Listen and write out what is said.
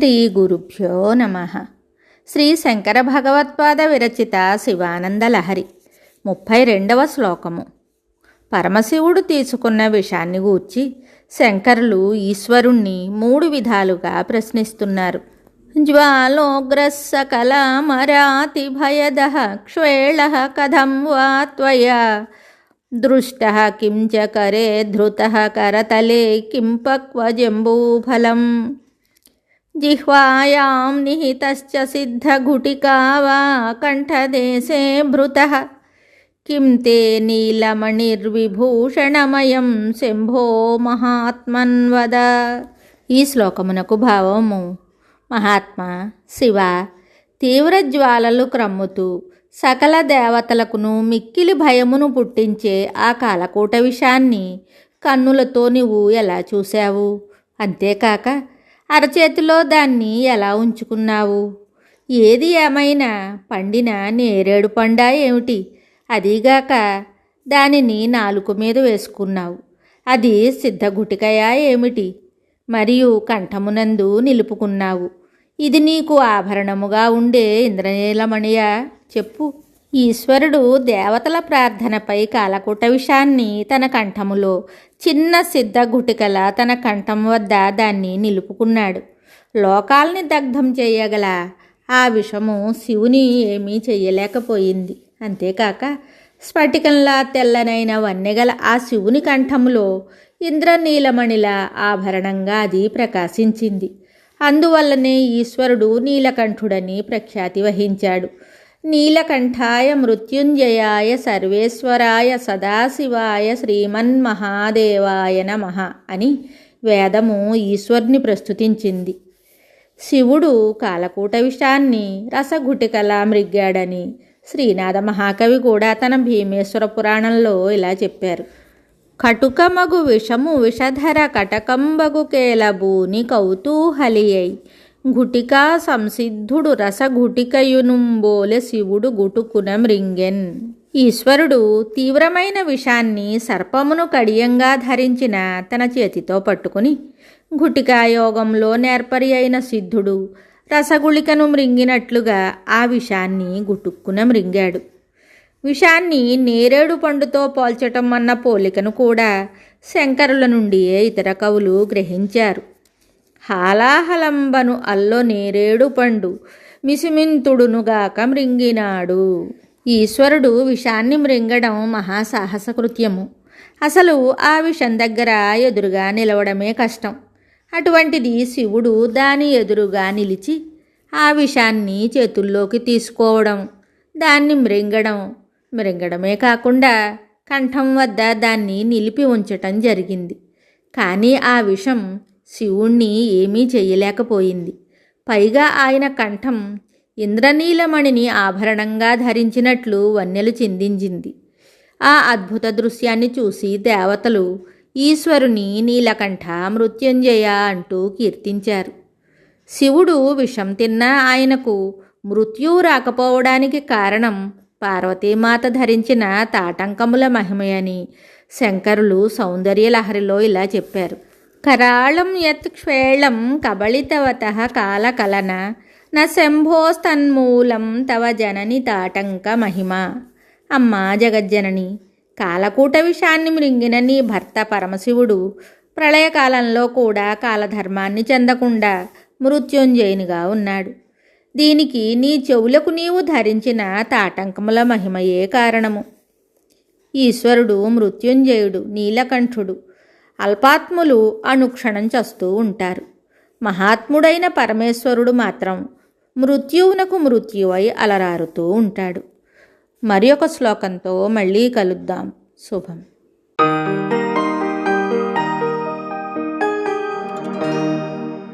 శ్రీ గురుభ్యో నమః. శ్రీ శంకర భగవత్పాద విరచిత శివానందలహరి 32వ శ్లోకము. పరమశివుడు తీసుకున్న విషాన్ని గూర్చి శంకరులు ఈశ్వరుణ్ణి 3 విధాలుగా ప్రశ్నిస్తున్నారు. జ్వాలోగ్రస్సకలమరాతి భయదః క్షేళః కథం వా త్వయా దృష్టః కిం చ కరే ధృతః కరతలే కిం పక్వజంబూఫలం జిహ్వాయాం నిహితశ్చ సిద్ధఘుటికా వా కంఠదేశే భృతః కిం తే నీలమణిర్విభూషణమయం శంభో మహాత్మన్వద. ఈ శ్లోకమునకు భావము: మహాత్మా శివ, తీవ్ర జ్వాలలు క్రమ్ముతూ సకల దేవతలకును మిక్కిలి భయమును పుట్టించే ఆ కాలకూట విషాన్ని కన్నులతో నువ్వు ఎలా చూశావు? అంతేకాక అరచేతిలో దాన్ని ఎలా ఉంచుకున్నావు? ఏది ఏమైనా పండిన నేరేడు పండా ఏమిటి? అదీగాక దానిని నాలుక మీద వేసుకున్నావు. అది సిద్ధగుటికయా ఏమిటి? మరియు కంఠమునందు నిలుపుకున్నావు. ఇది నీకు ఆభరణముగా ఉండే ఇంద్రనీలమణియా? చెప్పు. ఈశ్వరుడు దేవతల ప్రార్థనపై కాలకూట విషాన్ని తన కంఠములో, చిన్న సిద్ధగుటికల తన కంఠం వద్ద దాన్ని నిలుపుకున్నాడు. లోకాల్ని దగ్ధం చేయగల ఆ విషము శివుని ఏమీ చెయ్యలేకపోయింది. అంతేకాక స్ఫటికంలా తెల్లనైన వన్నెగల ఆ శివుని కంఠములో ఇంద్రనీలమణిలా ఆభరణంగా అది ప్రకాశించింది. అందువల్లనే ఈశ్వరుడు నీలకంఠుడని ప్రఖ్యాతి వహించాడు. నీలకంఠాయ మృత్యుంజయాయ సర్వేశ్వరాయ సదాశివాయ శ్రీమన్మహాదేవాయ నమః అని వేదము ఈశ్వరుని ప్రస్తుతించింది. శివుడు కాలకూట విషాన్ని రసఘుటికలా మృగ్గాడని శ్రీనాథ మహాకవి కూడా తన భీమేశ్వర పురాణంలో ఇలా చెప్పారు. కటుకమగు విషము విషధర కటకంబగు కేలబూని కౌతూహలియై గుటికా సంసిద్ధుడు రసఘుటికయునుంబోలె శివుడు గుటుకున మృంగెన్. ఈశ్వరుడు తీవ్రమైన విషాన్ని సర్పమును కడియంగా ధరించిన తన చేతితో పట్టుకుని ఘుటికాయోగంలో నేర్పరి అయిన సిద్ధుడు రసగుళికను మృంగినట్లుగా ఆ విషాన్ని గుటుక్కున మృంగాడు. విషాన్ని నేరేడు పండుతో పోల్చటం అన్న పోలికను కూడా శంకరుల నుండియే ఇతర కవులు గ్రహించారు. హాలాహలంబను అల్లో నేరేడు పండు మిసిమింతుడునుగాక మృంగినాడు. ఈశ్వరుడు విషాన్ని మృంగడం మహాసాహస కృత్యము. అసలు ఆ విషం దగ్గర ఎదురుగా నిలవడమే కష్టం. అటువంటిది శివుడు దాని ఎదురుగా నిలిచి ఆ విషాన్ని చేతుల్లోకి తీసుకోవడం, దాన్ని మృంగడమే కాకుండా కంఠం వద్ద దాన్ని నిలిపి ఉంచటం జరిగింది. కానీ ఆ విషం శివుణ్ణి ఏమీ చెయ్యలేకపోయింది. పైగా ఆయన కంఠం ఇంద్రనీలమణిని ఆభరణంగా ధరించినట్లు వన్నెలు చిందించింది. ఆ అద్భుత దృశ్యాన్ని చూసి దేవతలు ఈశ్వరుని నీలకంఠ మృత్యుంజయ అంటూ కీర్తించారు. శివుడు విషం తిన్నా ఆయనకు మృత్యువు రాకపోవడానికి కారణం పార్వతీమాత ధరించిన తాటంకముల మహిమయని శంకరులు సౌందర్యలహరిలో ఇలా చెప్పారు. కరాళం యత్ క్షేళం కబళితవతః కాలకలన న శంభోస్తన్మూలం తవ జనని తాటంక మహిమ. అమ్మా జగజ్జనని, కాలకూట విషాన్ని మృంగిన నీ భర్త పరమశివుడు ప్రళయకాలంలో కూడా కాలధర్మాన్ని చెందకుండా మృత్యుంజయునిగా ఉన్నాడు. దీనికి నీ చెవులకు నీవు ధరించిన తాటంకముల మహిమయే కారణము. ఈశ్వరుడు మృత్యుంజయుడు, నీలకంఠుడు. అల్పాత్ములు అనుక్షణం చస్తూ ఉంటారు. మహాత్ముడైన పరమేశ్వరుడు మాత్రం మృత్యువునకు మృత్యువై అలరారుతూ ఉంటాడు. మరి ఒక శ్లోకంతో మళ్ళీ కలుద్దాం. శుభం.